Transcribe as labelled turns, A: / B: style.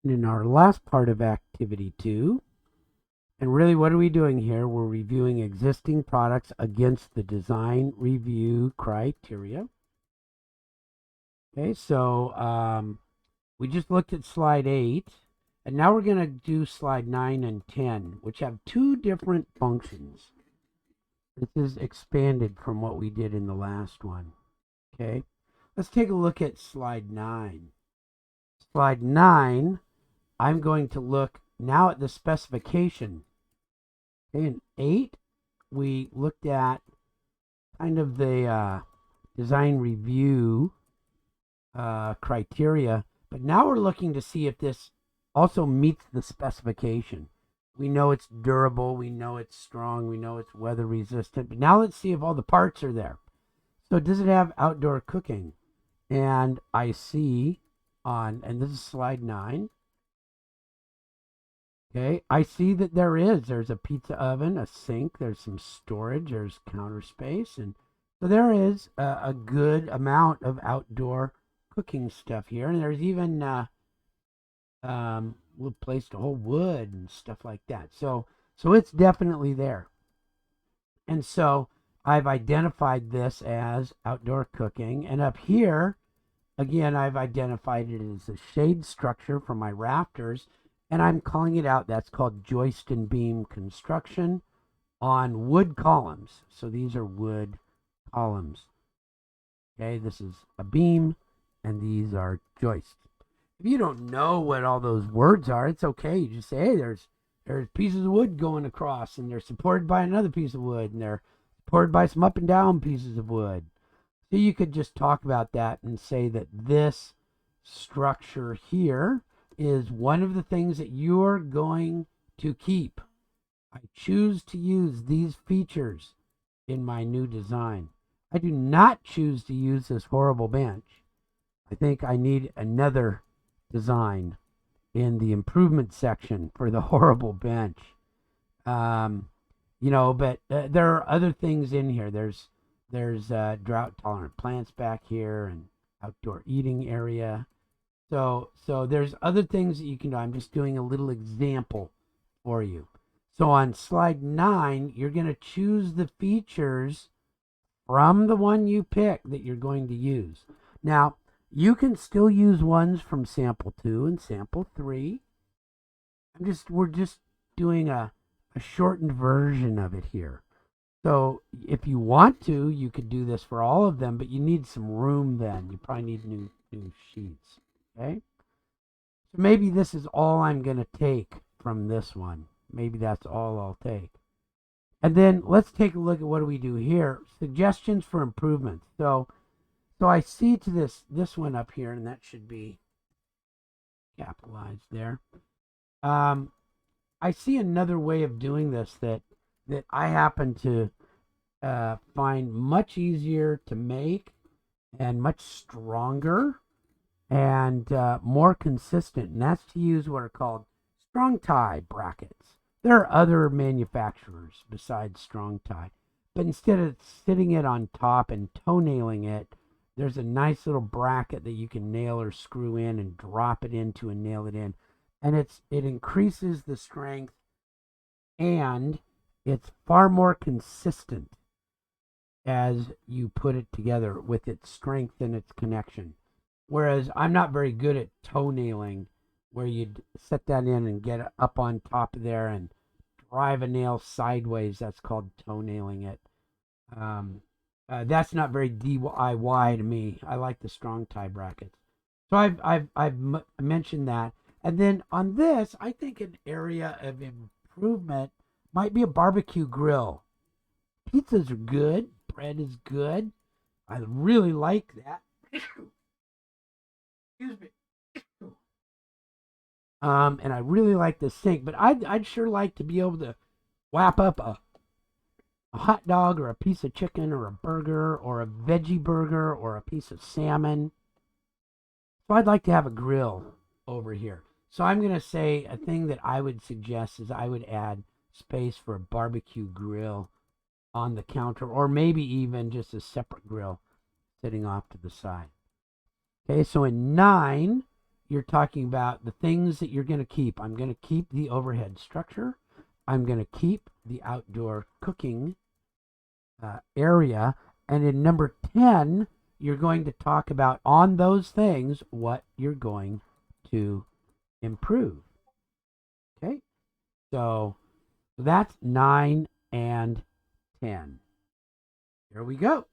A: In our last part of activity 2, and really what are we doing here? We're reviewing existing products against the design review criteria. Okay, so we just looked at slide 8, and now we're going to do slide 9 and 10, which have two different functions. This is expanded from what we did in the last one. Okay, let's take a look at slide 9. Slide 9, I'm going to look now at the specification. Okay, in 8, we looked at kind of the design review criteria, but now we're looking to see if this also meets the specification. We know it's durable, we know it's strong, we know it's weather resistant, but now let's see if all the parts are there. So does it have outdoor cooking? And I see and this is slide 9. Okay, I see that there's a pizza oven, a sink, there's some storage, there's counter space, and so there is a good amount of outdoor cooking stuff here, and there's even a place to hold wood and stuff like that. So it's definitely there, and so I've identified this as outdoor cooking, and up here, again, I've identified it as a shade structure for my rafters, and I'm calling it out. That's called joist and beam construction on wood columns. So these are wood columns. Okay, this is a beam, and these are joists. If you don't know what all those words are, it's okay. You just say, hey, there's pieces of wood going across, and they're supported by another piece of wood, and they're supported by some up and down pieces of wood. So you could just talk about that and say that this structure here is one of the things that you're going to keep. I choose to use these features in my new design. I do not choose to use this horrible bench. I think I need another design in the improvement section for the horrible bench. But there are other things in here. There's drought tolerant plants back here and outdoor eating area. So there's other things that you can do. I'm just doing a little example for you. So on slide 9, you're going to choose the features from the one you pick that you're going to use. Now, you can still use ones from sample 2 and sample 3. We're just doing a shortened version of it here. So if you want to, you could do this for all of them, but you need some room then. You probably need new sheets. Okay? So maybe this is all I'm going to take from this one. Maybe that's all I'll take. And then let's take a look at what do we do here. Suggestions for improvements. So I see to this one up here, and that should be capitalized there. I see another way of doing this that I happen to find much easier to make and much stronger and more consistent, and that's to use what are called strong tie brackets. There are other manufacturers besides strong tie, but instead of sitting it on top and toenailing it, there's a nice little bracket that you can nail or screw in and drop it into and nail it in, and it increases the strength, and it's far more consistent as you put it together with its strength and its connection. Whereas I'm not very good at toenailing, where you'd set that in and get it up on top of there and drive a nail sideways. That's called toenailing it. That's not very DIY to me. I like the strong tie brackets. So I've mentioned that. And then on this, I think an area of improvement might be a barbecue grill. Pizzas are good. Bread is good. I really like that. Excuse me. And I really like the sink, but I'd sure like to be able to wrap up a hot dog or a piece of chicken or a burger or a veggie burger or a piece of salmon. So I'd like to have a grill over here. So I'm going to say a thing that I would suggest is I would add space for a barbecue grill on the counter, or maybe even just a separate grill sitting off to the side. Okay, so in 9, you're talking about the things that you're going to keep. I'm going to keep the overhead structure. I'm going to keep the outdoor cooking area. And in number 10, you're going to talk about on those things what you're going to improve. Okay? So that's 9 and 10. Here we go.